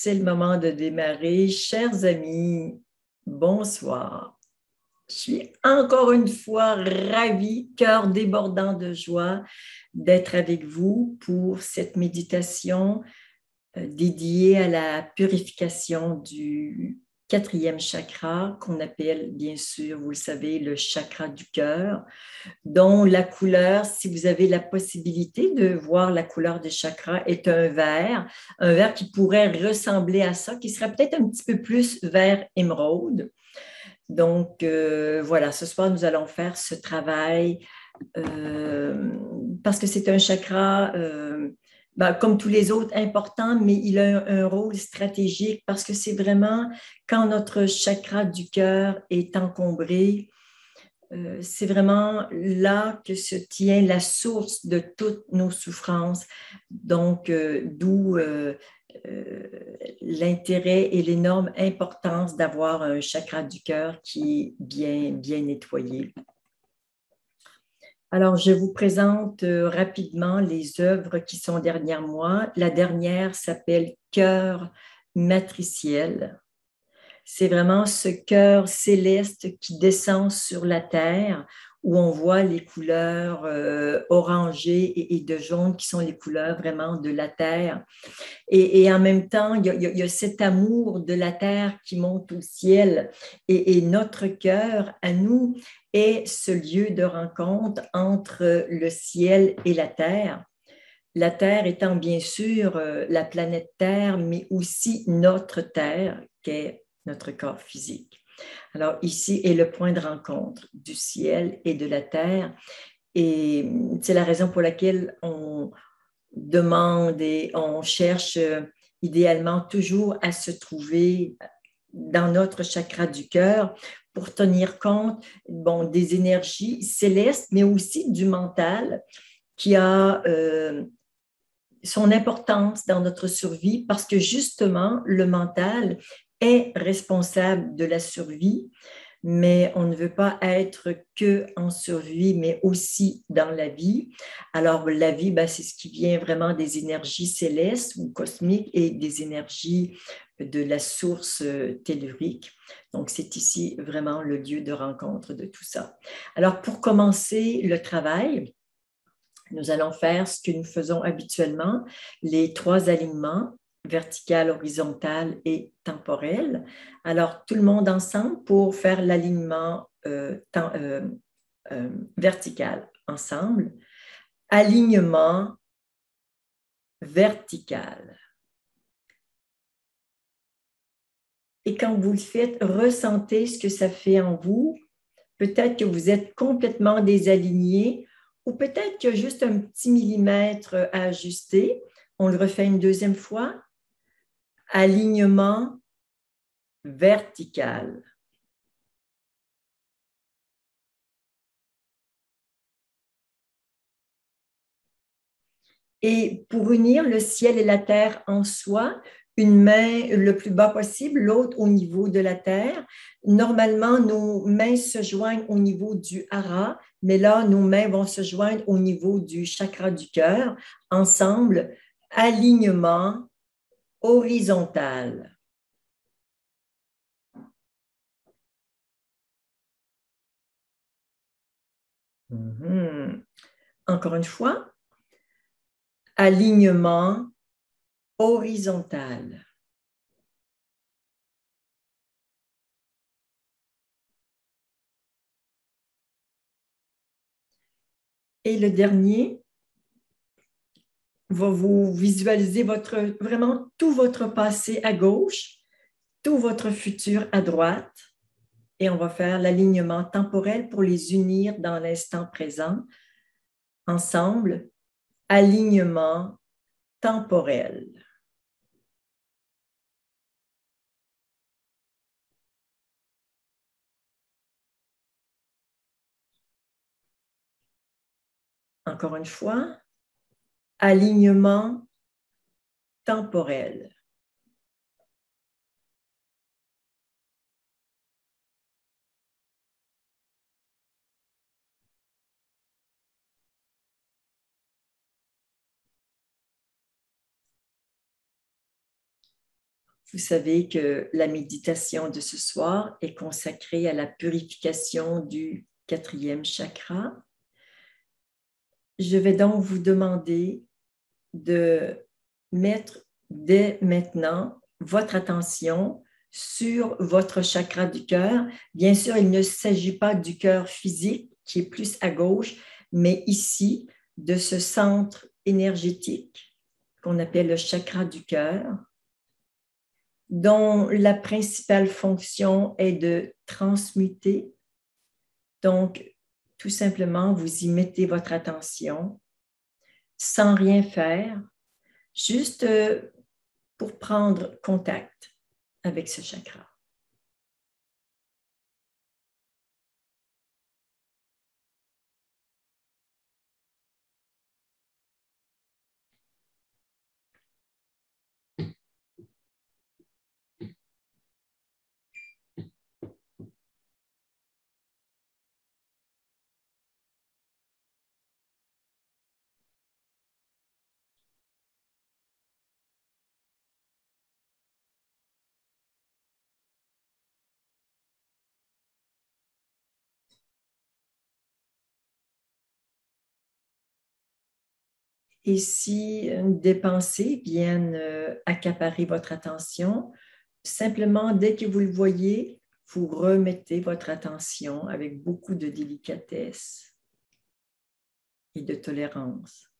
c'est le moment de démarrer. Chers amis, bonsoir. Je suis encore une fois ravie, cœur débordant de joie d'être avec vous pour cette méditation dédiée à la purification du quatrième chakra qu'on appelle bien sûr, vous le savez, le chakra du cœur, dont la couleur, si vous avez la possibilité de voir la couleur des chakras, est un vert qui pourrait ressembler à ça, qui serait peut-être un petit peu plus vert émeraude. Donc, voilà, ce soir, nous allons faire ce travail parce que c'est un chakra, comme tous les autres, important, mais il a un rôle stratégique parce que c'est vraiment quand notre chakra du cœur est encombré, c'est vraiment là que se tient la source de toutes nos souffrances. Donc, d'où l'intérêt et l'énorme importance d'avoir un chakra du cœur qui est bien nettoyé. Alors, je vous présente rapidement les œuvres qui sont derrière moi. La dernière s'appelle Cœur matriciel. C'est vraiment ce cœur céleste qui descend sur la terre où on voit les couleurs orangées et de jaune qui sont les couleurs vraiment de la terre. Et en même temps, il y a cet amour de la terre qui monte au ciel et notre cœur à nous est ce lieu de rencontre entre le ciel et la terre. La Terre étant bien sûr la planète Terre, mais aussi notre Terre, qui est notre corps physique. Alors ici est le point de rencontre du ciel et de la terre. Et c'est la raison pour laquelle on demande et on cherche idéalement toujours à se trouver dans notre chakra du cœur pour tenir compte des énergies célestes, mais aussi du mental qui a son importance dans notre survie parce que justement, le mental est responsable de la survie, mais on ne veut pas être que en survie, mais aussi dans la vie. Alors, la vie, c'est ce qui vient vraiment des énergies célestes ou cosmiques et des énergies de la source tellurique. Donc, c'est ici vraiment le lieu de rencontre de tout ça. Alors, pour commencer le travail, nous allons faire ce que nous faisons habituellement, les 3 alignements, vertical, horizontal et temporel. Alors, tout le monde ensemble pour faire l'alignement vertical ensemble. Alignement vertical. Et quand vous le faites, ressentez ce que ça fait en vous. Peut-être que vous êtes complètement désaligné ou peut-être qu'il y a juste un petit millimètre à ajuster. On le refait une deuxième fois. Alignement vertical. Et pour unir le ciel et la terre en soi, une main le plus bas possible, l'autre au niveau de la terre. Normalement, nos mains se joignent au niveau du hara, mais là, nos mains vont se joindre au niveau du chakra du cœur. Ensemble, alignement horizontal. Encore une fois, alignement horizontal. Et le dernier va vous visualiser vraiment tout votre passé à gauche, tout votre futur à droite. Et on va faire l'alignement temporel pour les unir dans l'instant présent. Ensemble, alignement temporel. Encore une fois, alignement temporel. Vous savez que la méditation de ce soir est consacrée à la purification du quatrième chakra. Je vais donc vous demander de mettre dès maintenant votre attention sur votre chakra du cœur. Bien sûr, il ne s'agit pas du cœur physique qui est plus à gauche, mais ici, de ce centre énergétique qu'on appelle le chakra du cœur, dont la principale fonction est de transmuter. Donc, tout simplement, vous y mettez votre attention sans rien faire, juste pour prendre contact avec ce chakra. Et si des pensées viennent accaparer votre attention, simplement, dès que vous le voyez, vous remettez votre attention avec beaucoup de délicatesse et de tolérance.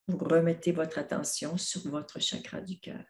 Vous remettez votre attention sur votre chakra du cœur.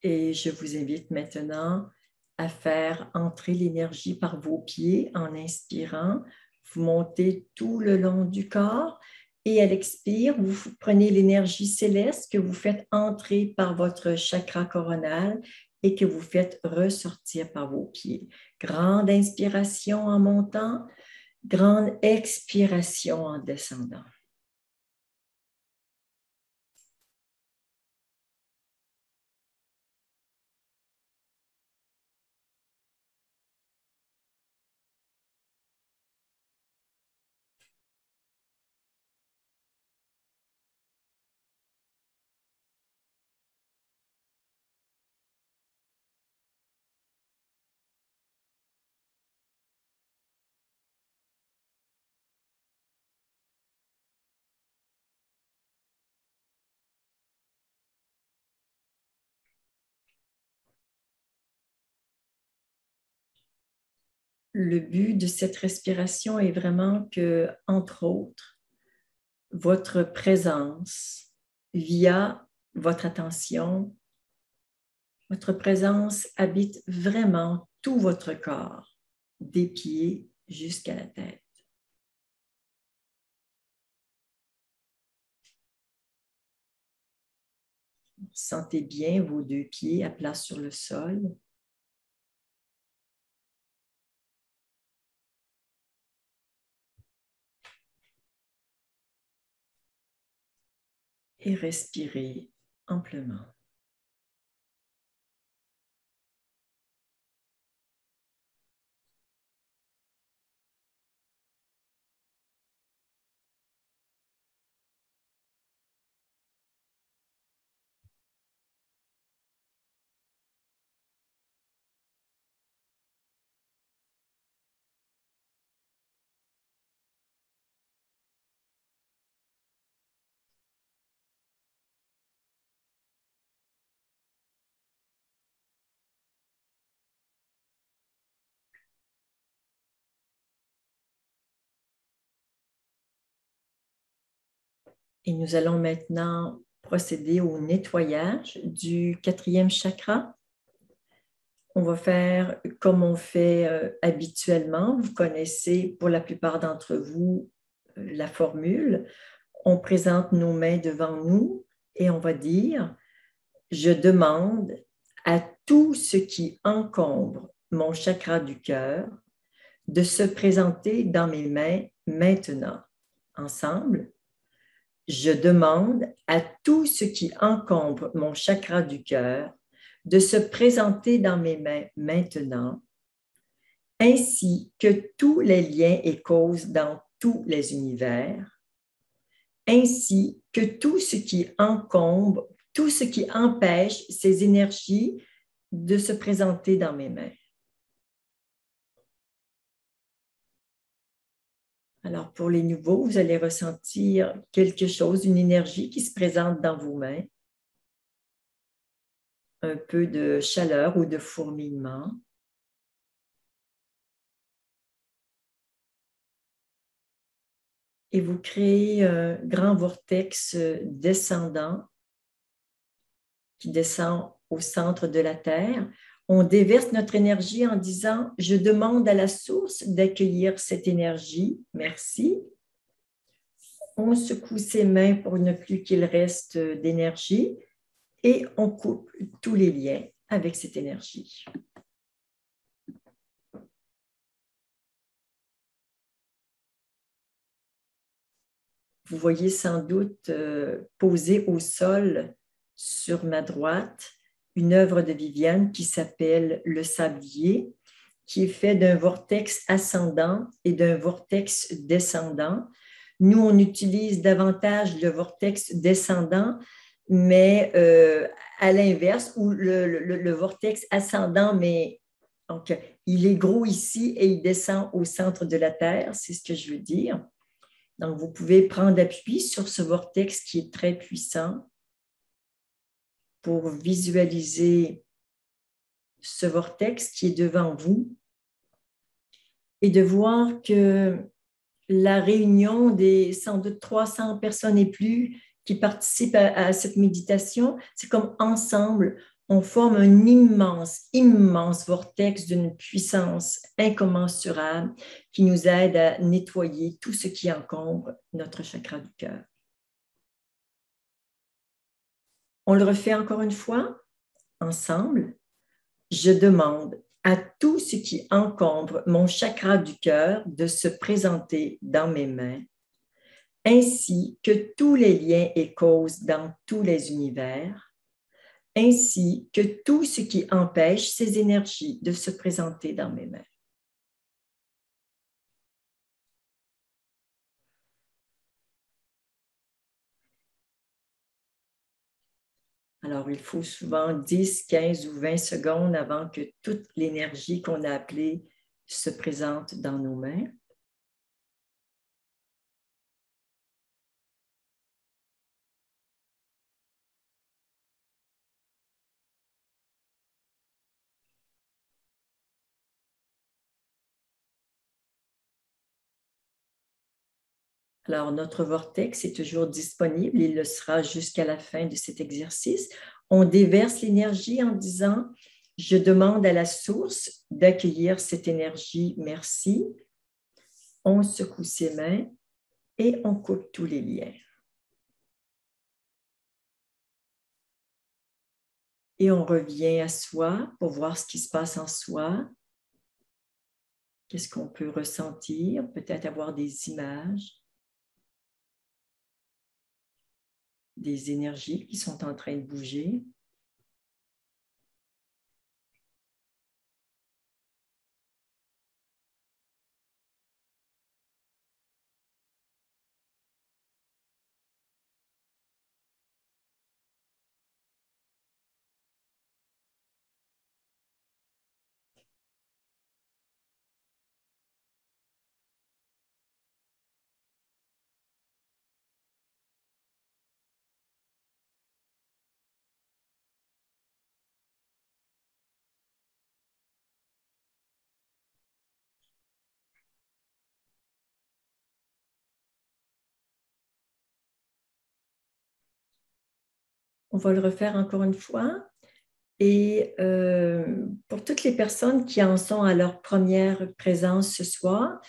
Et je vous invite maintenant à faire entrer l'énergie par vos pieds en inspirant. Vous montez tout le long du corps et à l'expire, vous prenez l'énergie céleste que vous faites entrer par votre chakra coronal et que vous faites ressortir par vos pieds. Grande inspiration en montant, grande expiration en descendant. Le but de cette respiration est vraiment que, entre autres, votre présence via votre attention, votre présence habite vraiment tout votre corps, des pieds jusqu'à la tête. Sentez bien vos deux pieds à plat sur le sol. Et respirez amplement. Et nous allons maintenant procéder au nettoyage du quatrième chakra. On va faire comme on fait habituellement. Vous connaissez pour la plupart d'entre vous la formule. On présente nos mains devant nous et on va dire, je demande à tout ce qui encombre mon chakra du cœur de se présenter dans mes mains maintenant. Ensemble, je demande à tout ce qui encombre mon chakra du cœur de se présenter dans mes mains maintenant, ainsi que tous les liens et causes dans tous les univers, ainsi que tout ce qui encombre, tout ce qui empêche ces énergies de se présenter dans mes mains. Alors, pour les nouveaux, vous allez ressentir quelque chose, une énergie qui se présente dans vos mains, un peu de chaleur ou de fourmillement. Et vous créez un grand vortex descendant qui descend au centre de la Terre. On déverse notre énergie en disant, je demande à la source d'accueillir cette énergie. Merci. On secoue ses mains pour ne plus qu'il reste d'énergie et on coupe tous les liens avec cette énergie. Vous voyez sans doute posée au sol sur ma droite une œuvre de Viviane qui s'appelle Le Sablier, qui est fait d'un vortex ascendant et d'un vortex descendant. Nous, on utilise davantage le vortex descendant, mais à l'inverse, où le vortex ascendant, mais donc, il est gros ici et il descend au centre de la Terre, c'est ce que je veux dire. Donc, vous pouvez prendre appui sur ce vortex qui est très puissant pour visualiser ce vortex qui est devant vous et de voir que la réunion des sans doute 300 personnes et plus qui participent à cette méditation, c'est comme ensemble, on forme un immense, immense vortex d'une puissance incommensurable qui nous aide à nettoyer tout ce qui encombre notre chakra du cœur. On le refait encore une fois, ensemble. Je demande à tout ce qui encombre mon chakra du cœur de se présenter dans mes mains, ainsi que tous les liens et causes dans tous les univers, ainsi que tout ce qui empêche ces énergies de se présenter dans mes mains. Alors, il faut souvent 10, 15 ou 20 secondes avant que toute l'énergie qu'on a appelée se présente dans nos mains. Alors, notre vortex est toujours disponible, il le sera jusqu'à la fin de cet exercice. On déverse l'énergie en disant, je demande à la source d'accueillir cette énergie, merci. On secoue ses mains et on coupe tous les liens. Et on revient à soi pour voir ce qui se passe en soi. Qu'est-ce qu'on peut ressentir? Peut-être avoir des images, des énergies qui sont en train de bouger. On va le refaire encore une fois. Et pour toutes les personnes qui en sont à leur première présence ce soir,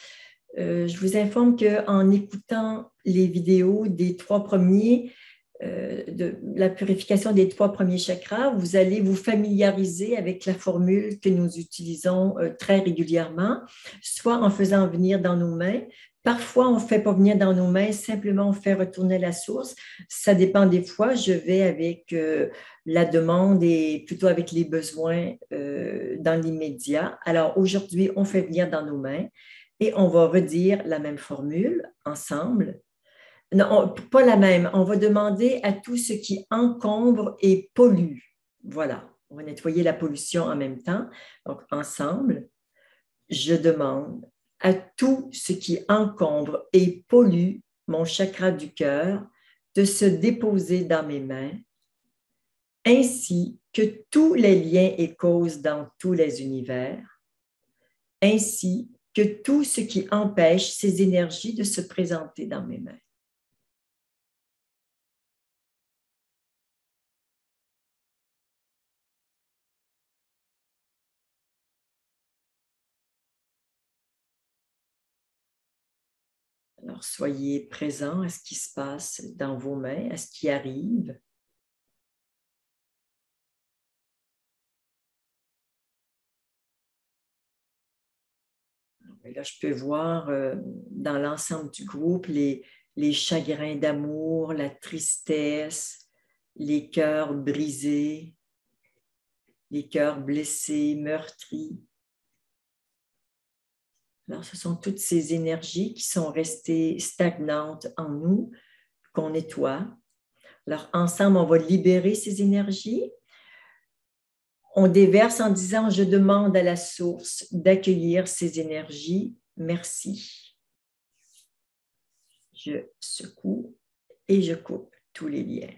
je vous informe qu'en écoutant les vidéos des trois premiers, de la purification des trois premiers chakras, vous allez vous familiariser avec la formule que nous utilisons très régulièrement, soit en faisant venir dans nos mains. Parfois, on ne fait pas venir dans nos mains, simplement on fait retourner la source. Ça dépend des fois. Je vais avec la demande et plutôt avec les besoins dans l'immédiat. Alors aujourd'hui, on fait venir dans nos mains et on va redire la même formule ensemble. Non, pas la même. On va demander à tout ce qui encombre et pollue. Voilà, on va nettoyer la pollution en même temps. Donc, ensemble, je demande à tout ce qui encombre et pollue mon chakra du cœur de se déposer dans mes mains, ainsi que tous les liens et causes dans tous les univers, ainsi que tout ce qui empêche ces énergies de se présenter dans mes mains. Alors, soyez présents à ce qui se passe dans vos mains, à ce qui arrive. Et là, je peux voir dans l'ensemble du groupe les chagrins d'amour, la tristesse, les cœurs brisés, les cœurs blessés, meurtris. Alors, ce sont toutes ces énergies qui sont restées stagnantes en nous, qu'on nettoie. Alors, ensemble, on va libérer ces énergies. On déverse en disant, je demande à la source d'accueillir ces énergies. Merci. Je secoue et je coupe tous les liens.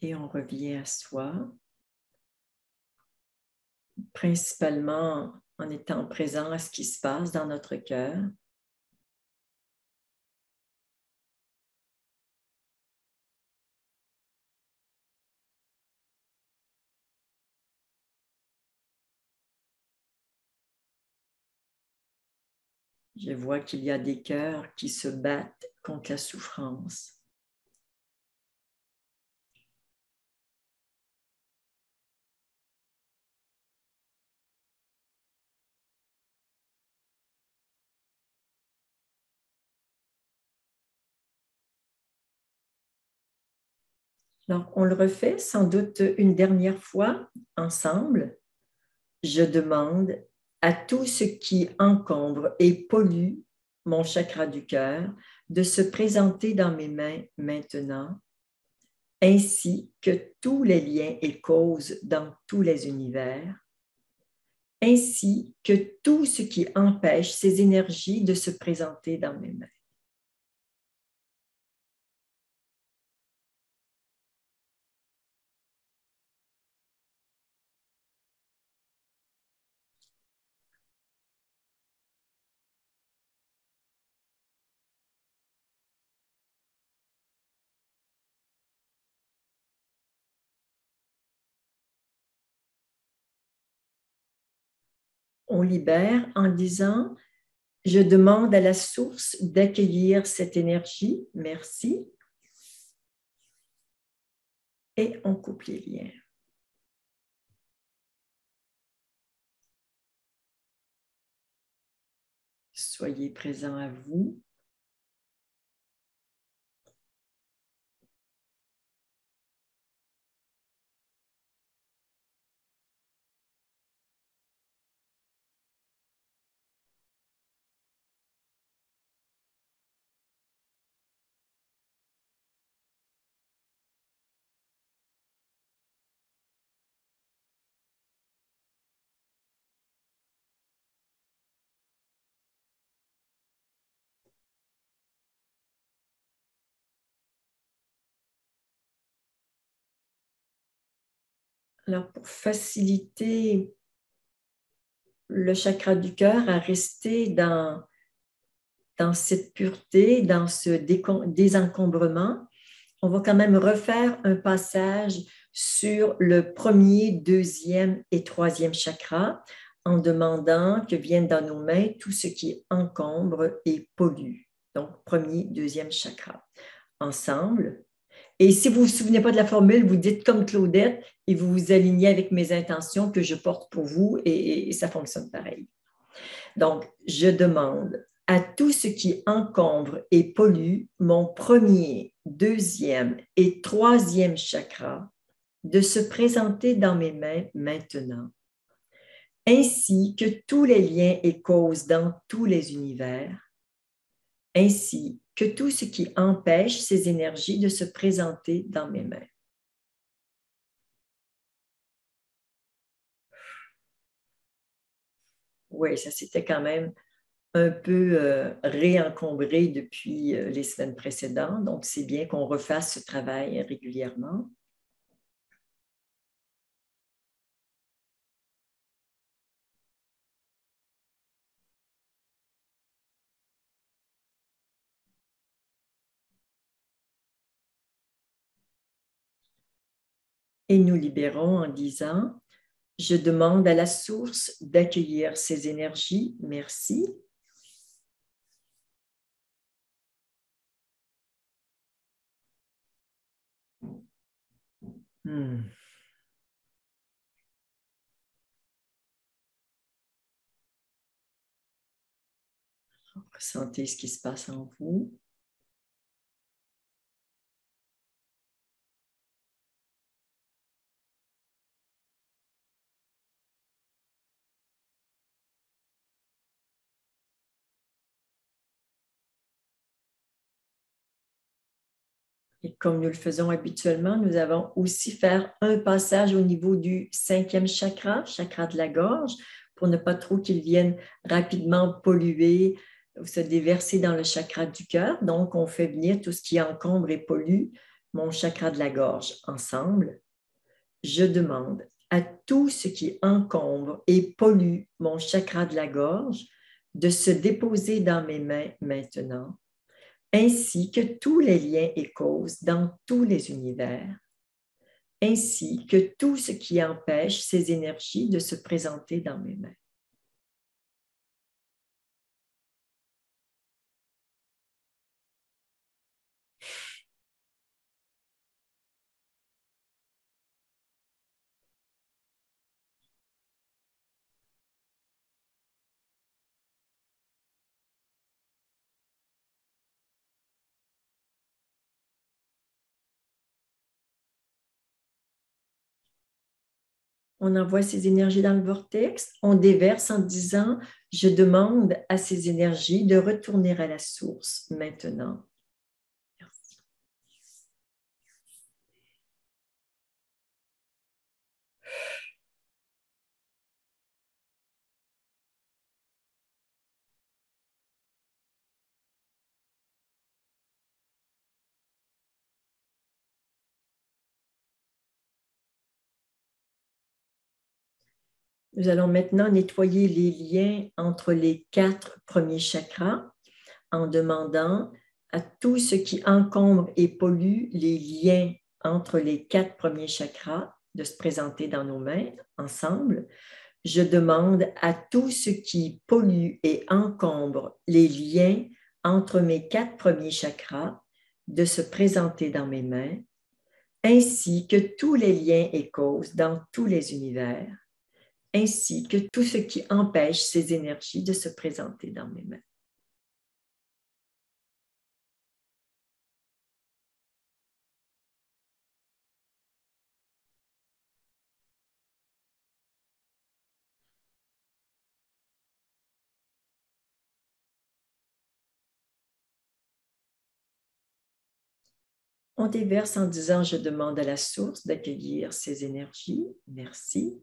Et on revient à soi, principalement en étant présent à ce qui se passe dans notre cœur. Je vois qu'il y a des cœurs qui se battent contre la souffrance. Donc, on le refait sans doute une dernière fois ensemble. Je demande à tout ce qui encombre et pollue mon chakra du cœur de se présenter dans mes mains maintenant, ainsi que tous les liens et causes dans tous les univers, ainsi que tout ce qui empêche ces énergies de se présenter dans mes mains. On libère en disant, je demande à la source d'accueillir cette énergie, merci, et on coupe les liens. Soyez présents à vous. Alors, pour faciliter le chakra du cœur à rester dans cette pureté, dans ce désencombrement, on va quand même refaire un passage sur le premier, deuxième et troisième chakra en demandant que vienne dans nos mains tout ce qui encombre et pollue. Donc, premier, deuxième chakra. Ensemble. Et si vous ne vous souvenez pas de la formule, vous dites comme Claudette et vous vous alignez avec mes intentions que je porte pour vous et ça fonctionne pareil. Donc, je demande à tout ce qui encombre et pollue mon premier, deuxième et troisième chakra de se présenter dans mes mains maintenant, ainsi que tous les liens et causes dans tous les univers, ainsi que tout ce qui empêche ces énergies de se présenter dans mes mains. Oui, ça c'était quand même un peu réencombré depuis les semaines précédentes. Donc, c'est bien qu'on refasse ce travail régulièrement. Et nous libérons en disant, je demande à la source d'accueillir ces énergies. Merci. Ressentez ce qui se passe en vous. Et comme nous le faisons habituellement, nous allons aussi faire un passage au niveau du cinquième chakra, chakra de la gorge, pour ne pas trop qu'il vienne rapidement polluer ou se déverser dans le chakra du cœur. Donc, on fait venir tout ce qui encombre et pollue mon chakra de la gorge ensemble. Je demande à tout ce qui encombre et pollue mon chakra de la gorge de se déposer dans mes mains maintenant, ainsi que tous les liens et causes dans tous les univers, ainsi que tout ce qui empêche ces énergies de se présenter dans mes mains. On envoie ces énergies dans le vortex, on déverse en disant, je demande à ces énergies de retourner à la source maintenant. Nous allons maintenant nettoyer les liens entre les 4 premiers chakras en demandant à tout ce qui encombre et pollue les liens entre les 4 premiers chakras de se présenter dans nos mains ensemble. Je demande à tout ce qui pollue et encombre les liens entre mes 4 premiers chakras de se présenter dans mes mains, ainsi que tous les liens et causes dans tous les univers, ainsi que tout ce qui empêche ces énergies de se présenter dans mes mains. On déverse en disant, je demande à la source d'accueillir ces énergies. Merci.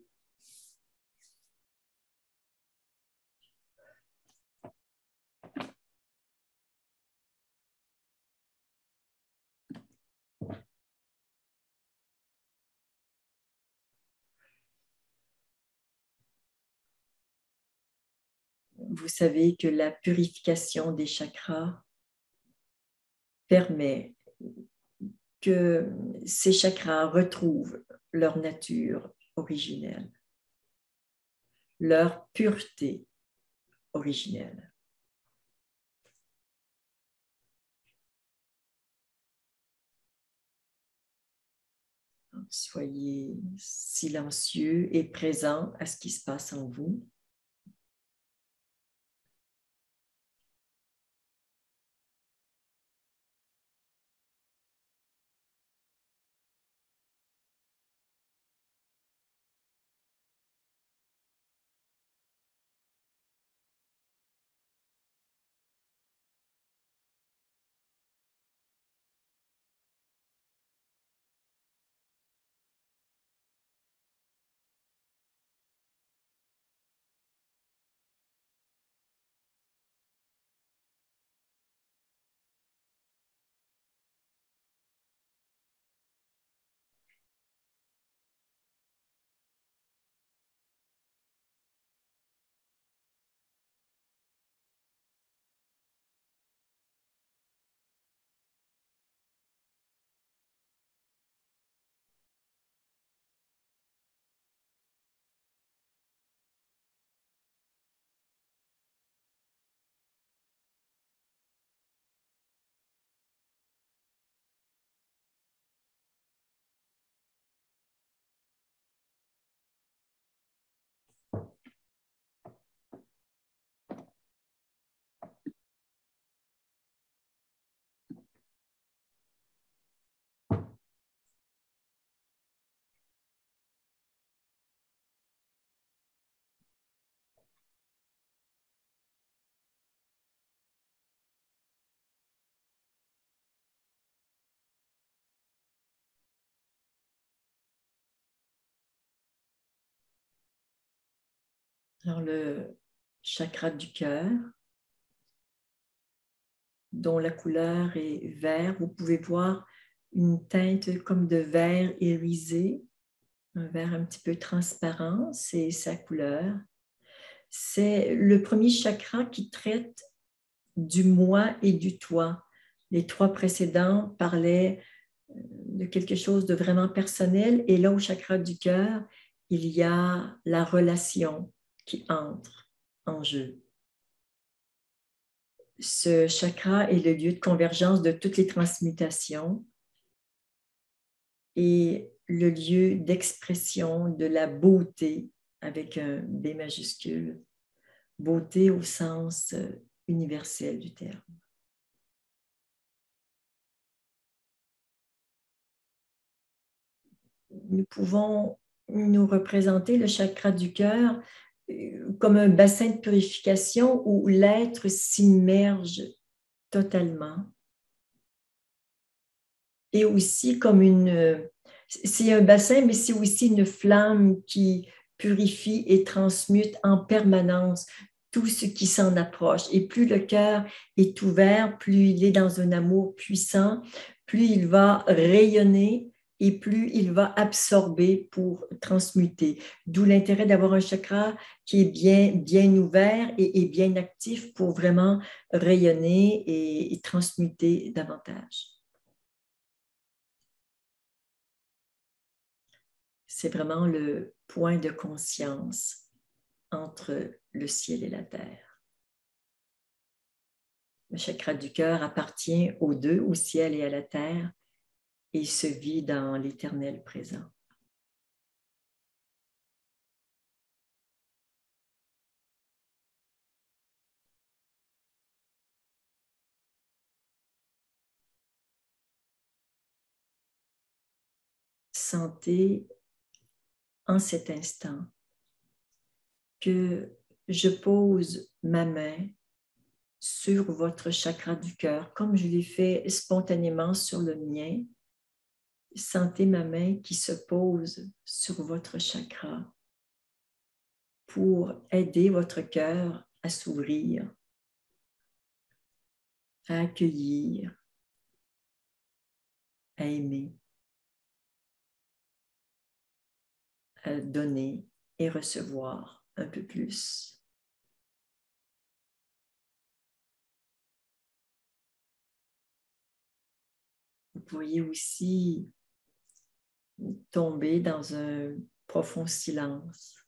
vous savez que la purification des chakras permet que ces chakras retrouvent leur nature originelle, leur pureté originelle. Soyez silencieux et présent à ce qui se passe en vous. Alors, le chakra du cœur, dont la couleur est vert, vous pouvez voir une teinte comme de vert irisé, un vert un petit peu transparent, c'est sa couleur. C'est le premier chakra qui traite du moi et du toi. Les trois précédents parlaient de quelque chose de vraiment personnel et là, au chakra du cœur, il y a la relation qui entre en jeu. Ce chakra est le lieu de convergence de toutes les transmutations et le lieu d'expression de la beauté avec un B majuscule, beauté au sens universel du terme. Nous pouvons nous représenter le chakra du cœur comme un bassin de purification où l'être s'immerge totalement. Et aussi comme c'est un bassin, mais c'est aussi une flamme qui purifie et transmute en permanence tout ce qui s'en approche. Et plus le cœur est ouvert, plus il est dans un amour puissant, plus il va rayonner et plus il va absorber pour transmuter. D'où l'intérêt d'avoir un chakra qui est bien ouvert et bien actif pour vraiment rayonner et transmuter davantage. C'est vraiment le point de conscience entre le ciel et la terre. Le chakra du cœur appartient aux deux, au ciel et à la terre, et se vit dans l'éternel présent. Sentez en cet instant que je pose ma main sur votre chakra du cœur, comme je l'ai fait spontanément sur le mien. Sentez ma main qui se pose sur votre chakra pour aider votre cœur à s'ouvrir, à accueillir, à aimer, à donner et recevoir un peu plus. pourriez aussi tomber dans un profond silence,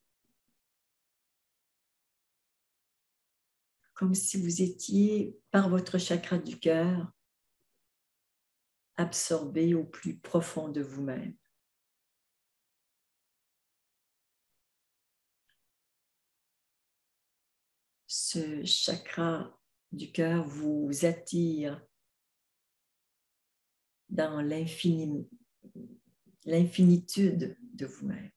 comme si vous étiez, par votre chakra du cœur, absorbé au plus profond de vous-même. Ce chakra du cœur vous attire dans l'infinitude de vous-même.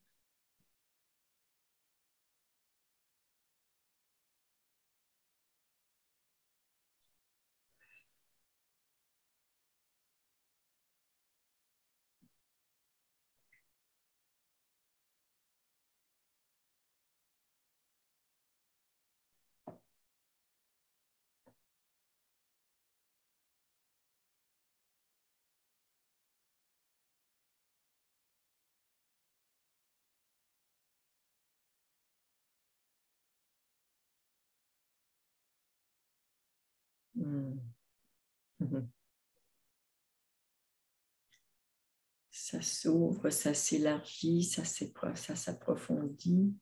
Ça s'ouvre, ça s'élargit, ça s'approfondit.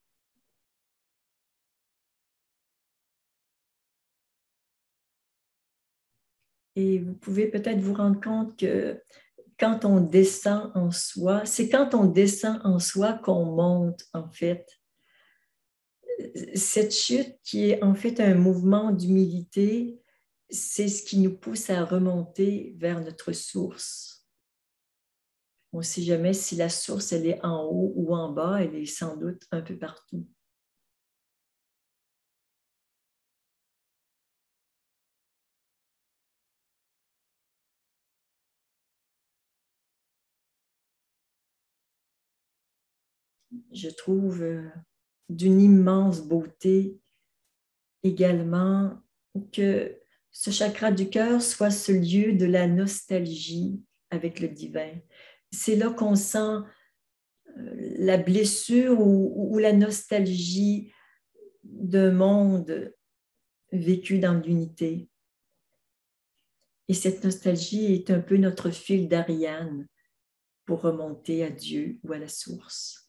Et vous pouvez peut-être vous rendre compte que quand on descend en soi, c'est quand on descend en soi qu'on monte, en fait. Cette chute qui est en fait un mouvement d'humilité, c'est ce qui nous pousse à remonter vers notre source. On ne sait jamais si la source, elle est en haut ou en bas, elle est sans doute un peu partout. Je trouve d'une immense beauté également que ce chakra du cœur soit ce lieu de la nostalgie avec le divin. C'est là qu'on sent la blessure ou la nostalgie d'un monde vécu dans l'unité. Et cette nostalgie est un peu notre fil d'Ariane pour remonter à Dieu ou à la source.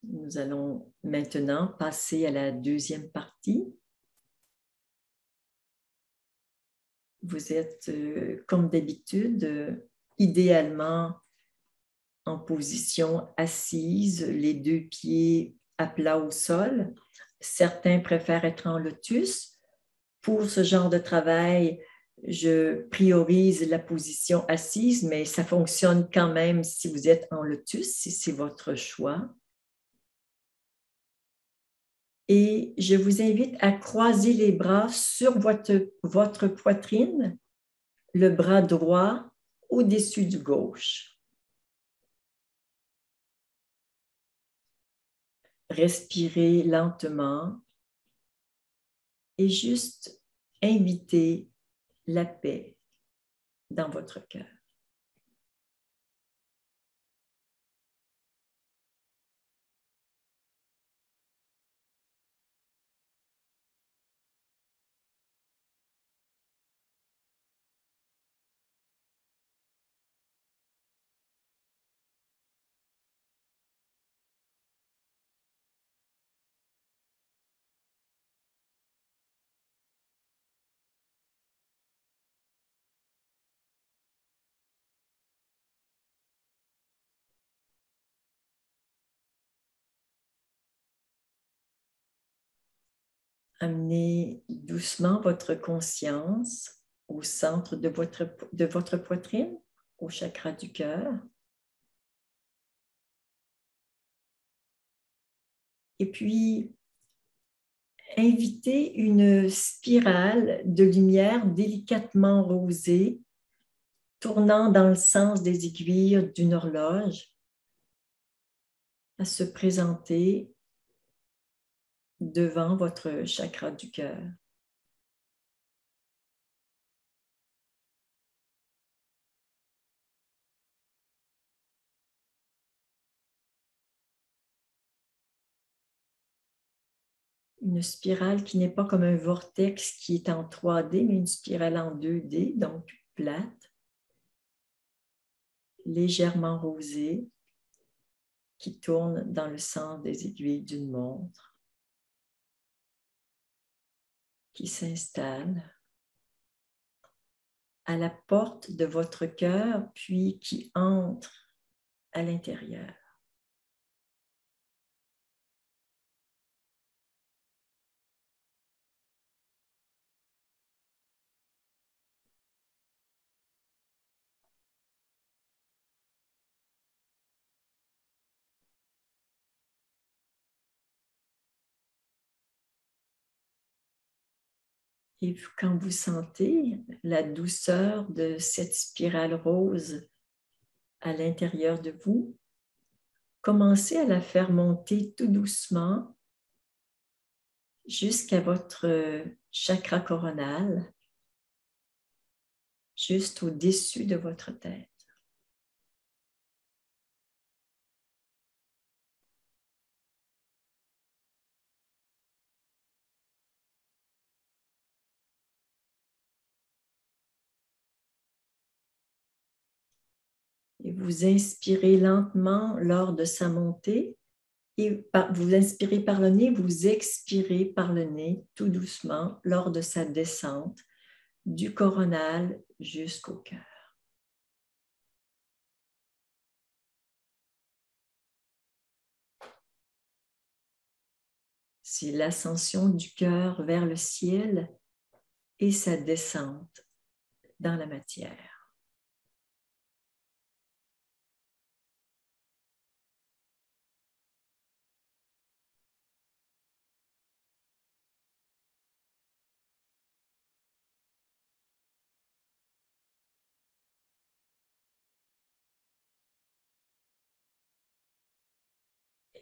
Nous allons maintenant passer à la deuxième partie. Vous êtes, comme d'habitude, idéalement en position assise, les deux pieds à plat au sol. Certains préfèrent être en lotus. Pour ce genre de travail, je priorise la position assise, mais ça fonctionne quand même si vous êtes en lotus, si c'est votre choix. Et je vous invite à croiser les bras sur votre poitrine, le bras droit au-dessus du gauche. Respirez lentement et juste invitez la paix dans votre cœur. Amenez doucement votre conscience au centre de votre poitrine, au chakra du cœur. Et puis, invitez une spirale de lumière délicatement rosée, tournant dans le sens des aiguilles d'une horloge, à se présenter devant votre chakra du cœur. Une spirale qui n'est pas comme un vortex qui est en 3D, mais une spirale en 2D, donc plate, légèrement rosée, qui tourne dans le sens des aiguilles d'une montre, qui s'installe à la porte de votre cœur, puis qui entre à l'intérieur. Et quand vous sentez la douceur de cette spirale rose à l'intérieur de vous, commencez à la faire monter tout doucement jusqu'à votre chakra coronal, juste au-dessus de votre tête. Et vous inspirez lentement lors de sa montée et vous inspirez par le nez, vous expirez par le nez tout doucement lors de sa descente du coronal jusqu'au cœur. C'est l'ascension du cœur vers le ciel et sa descente dans la matière.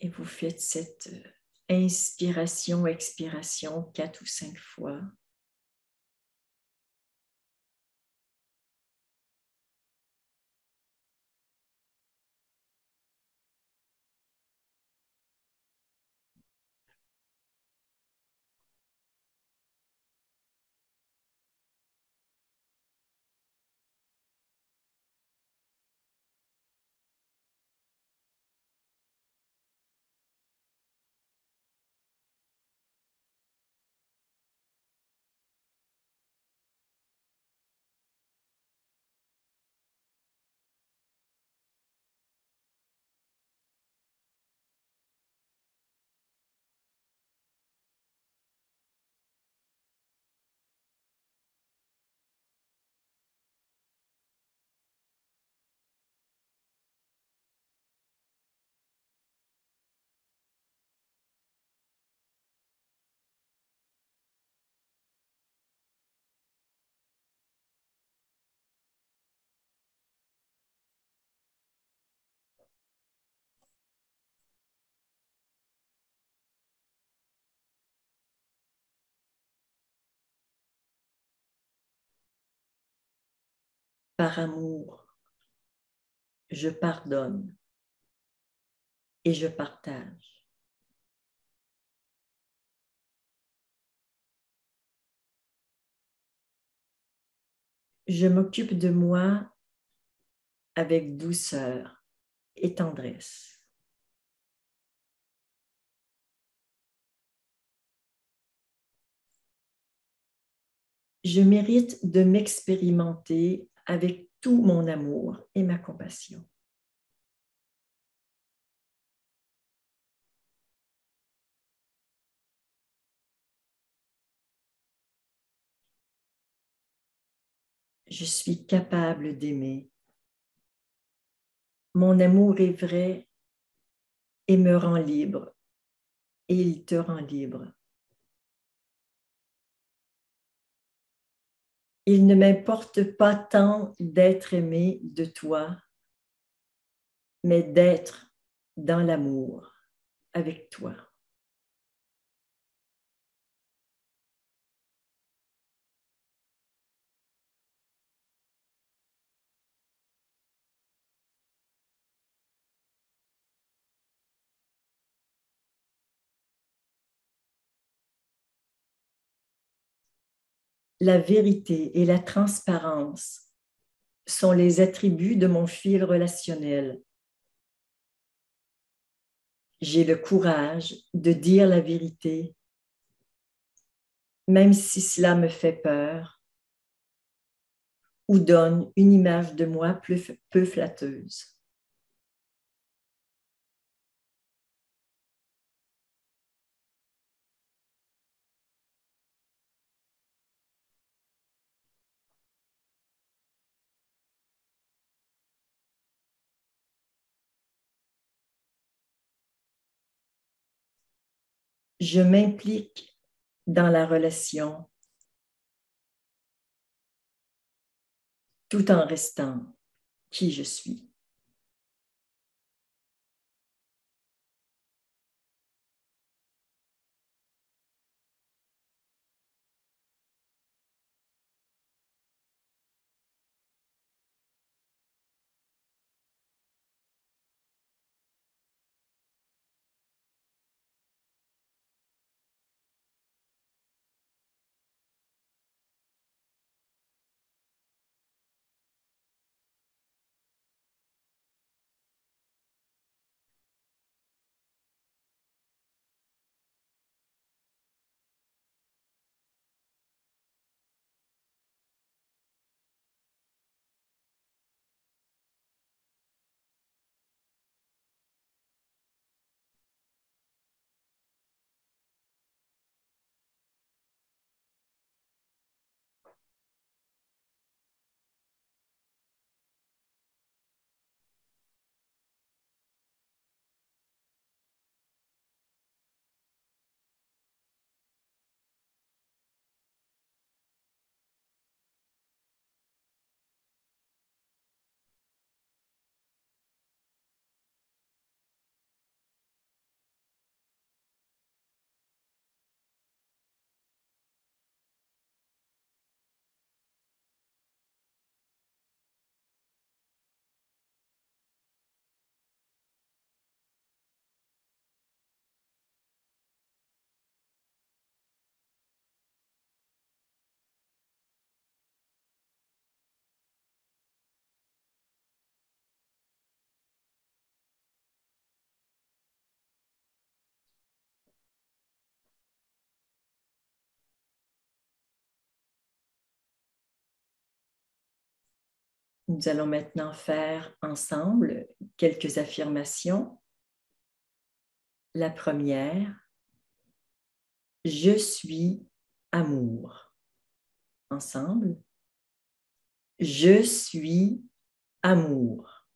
Et vous faites cette inspiration, expiration 4 ou 5 fois. Par amour, je pardonne et je partage. Je m'occupe de moi avec douceur et tendresse. Je mérite de m'expérimenter avec tout mon amour et ma compassion. Je suis capable d'aimer. Mon amour est vrai et me rend libre. Et il te rend libre. Il ne m'importe pas tant d'être aimé de toi, mais d'être dans l'amour avec toi. La vérité et la transparence sont les attributs de mon fil relationnel. J'ai le courage de dire la vérité, même si cela me fait peur ou donne une image de moi peu flatteuse. Je m'implique dans la relation tout en restant qui je suis. Nous allons maintenant faire ensemble quelques affirmations. La première, je suis amour. Ensemble, je suis amour.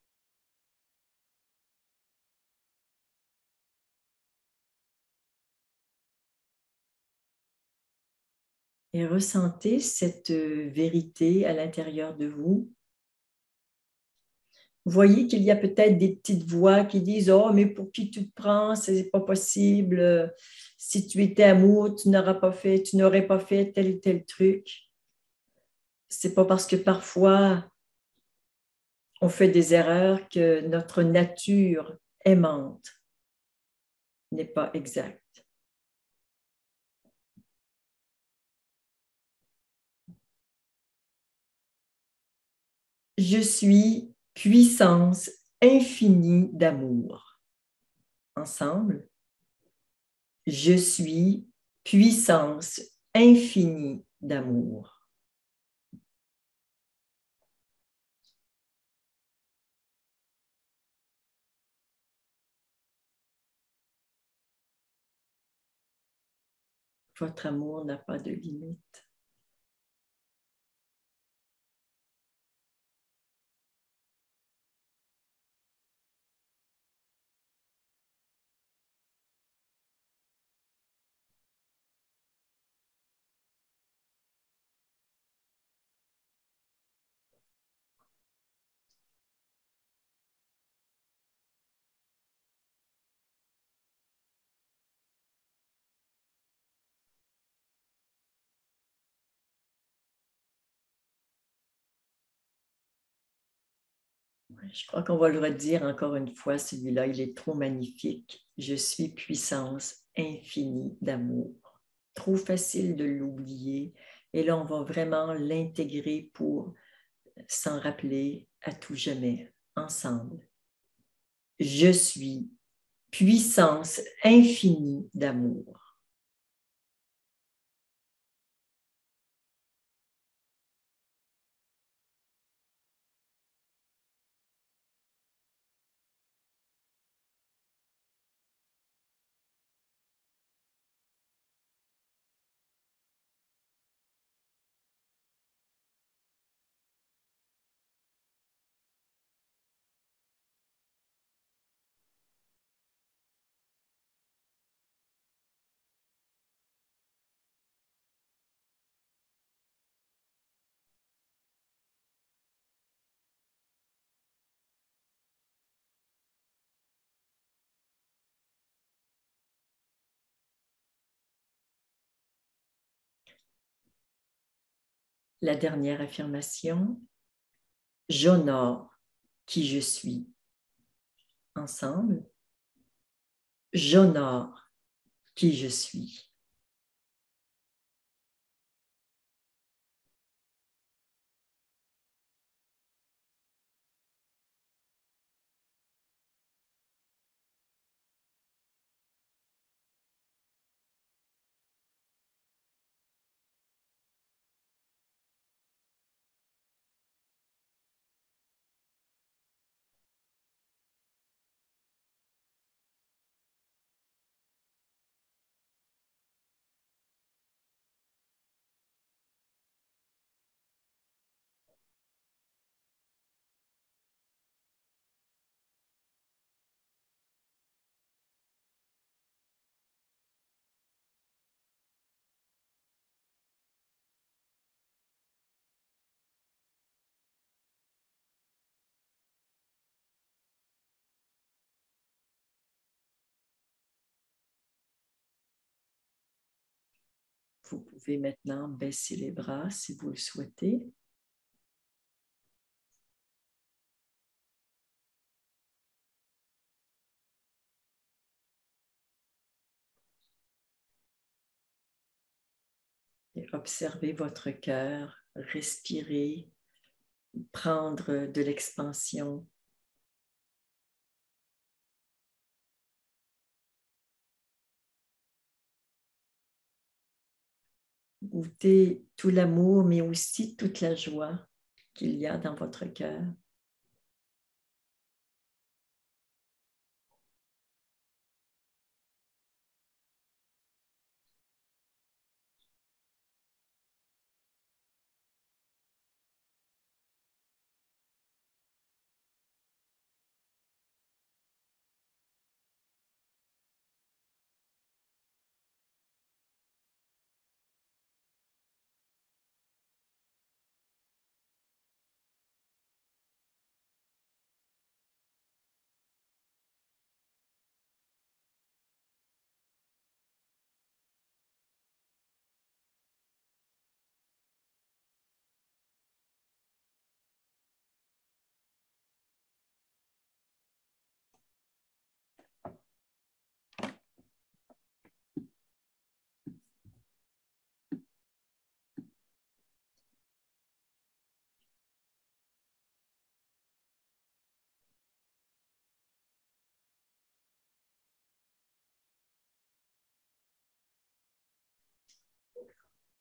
Et ressentez cette vérité à l'intérieur de vous. Voyez qu'il y a peut-être des petites voix qui disent « Oh, mais pour qui tu te prends? C'est pas possible. Si tu étais amour, tu n'aurais pas fait tel et tel truc. » C'est pas parce que parfois on fait des erreurs que notre nature aimante n'est pas exacte. Je suis puissance infinie d'amour. Ensemble, je suis puissance infinie d'amour. Votre amour n'a pas de limite. Je crois qu'on va le redire encore une fois, celui-là, il est trop magnifique. Je suis puissance infinie d'amour. Trop facile de l'oublier. Et là, on va vraiment l'intégrer pour s'en rappeler à tout jamais, ensemble. Je suis puissance infinie d'amour. La dernière affirmation, j'honore qui je suis. Ensemble, j'honore qui je suis. Vous pouvez maintenant baisser les bras si vous le souhaitez. Et observez votre cœur, respirer, prendre de l'expansion. Goûtez tout l'amour, mais aussi toute la joie qu'il y a dans votre cœur.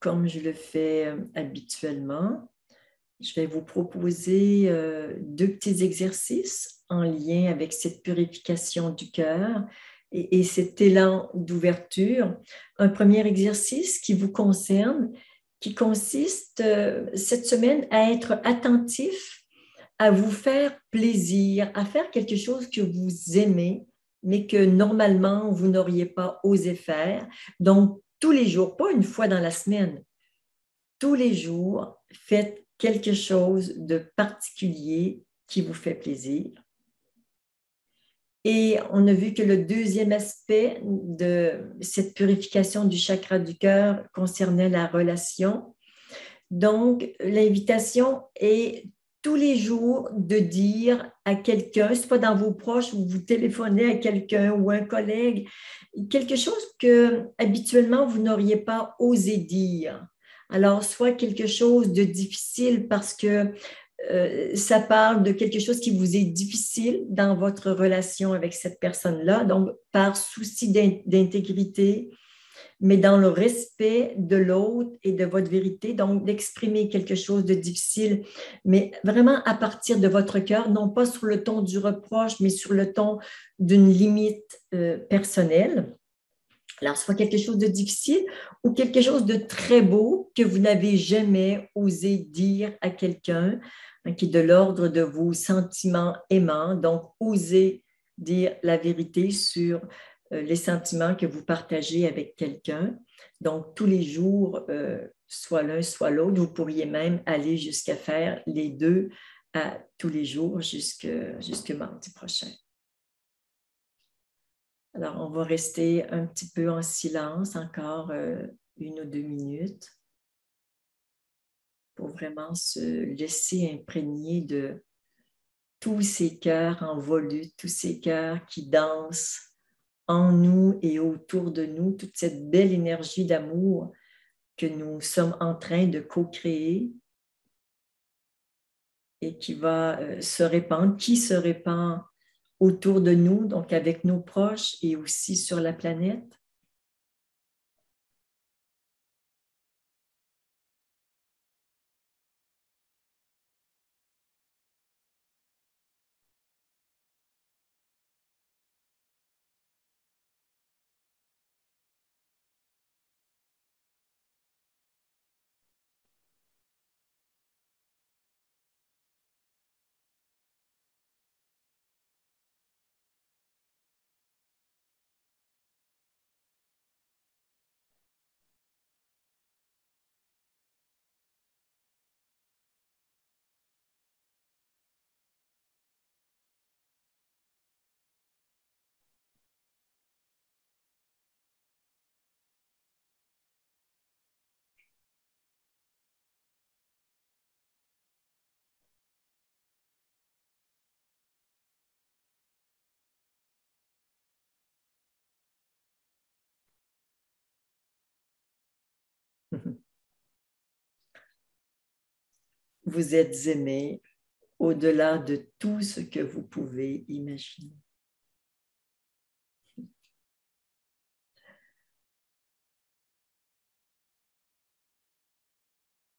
Comme je le fais habituellement, je vais vous proposer deux petits exercices en lien avec cette purification du cœur et cet élan d'ouverture. Un premier exercice qui vous concerne, qui consiste cette semaine à être attentif, à vous faire plaisir, à faire quelque chose que vous aimez, mais que normalement vous n'auriez pas osé faire. Donc, tous les jours, pas une fois dans la semaine, tous les jours, faites quelque chose de particulier qui vous fait plaisir. Et on a vu que le deuxième aspect de cette purification du chakra du cœur concernait la relation. Donc, l'invitation est tous les jours de dire à quelqu'un, soit dans vos proches ou vous téléphonez à quelqu'un ou un collègue, quelque chose que habituellement vous n'auriez pas osé dire. Alors, soit quelque chose de difficile parce que ça parle de quelque chose qui vous est difficile dans votre relation avec cette personne-là, donc par souci d'intégrité, mais dans le respect de l'autre et de votre vérité, donc d'exprimer quelque chose de difficile, mais vraiment à partir de votre cœur, non pas sur le ton du reproche, mais sur le ton d'une limite personnelle. Alors, soit quelque chose de difficile ou quelque chose de très beau que vous n'avez jamais osé dire à quelqu'un, hein, qui est de l'ordre de vos sentiments aimants. Donc, osez dire la vérité sur les sentiments que vous partagez avec quelqu'un. Donc, tous les jours, soit l'un, soit l'autre, vous pourriez même aller jusqu'à faire les deux à tous les jours jusque mardi prochain. Alors, on va rester un petit peu en silence, encore 1 ou 2 minutes, pour vraiment se laisser imprégner de tous ces cœurs en volute, tous ces cœurs qui dansent en nous et autour de nous, toute cette belle énergie d'amour que nous sommes en train de co-créer et qui va se répandre, qui se répand autour de nous, donc avec nos proches et aussi sur la planète. Vous êtes aimé au-delà de tout ce que vous pouvez imaginer.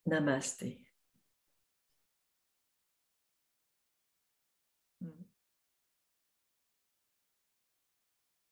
Namaste.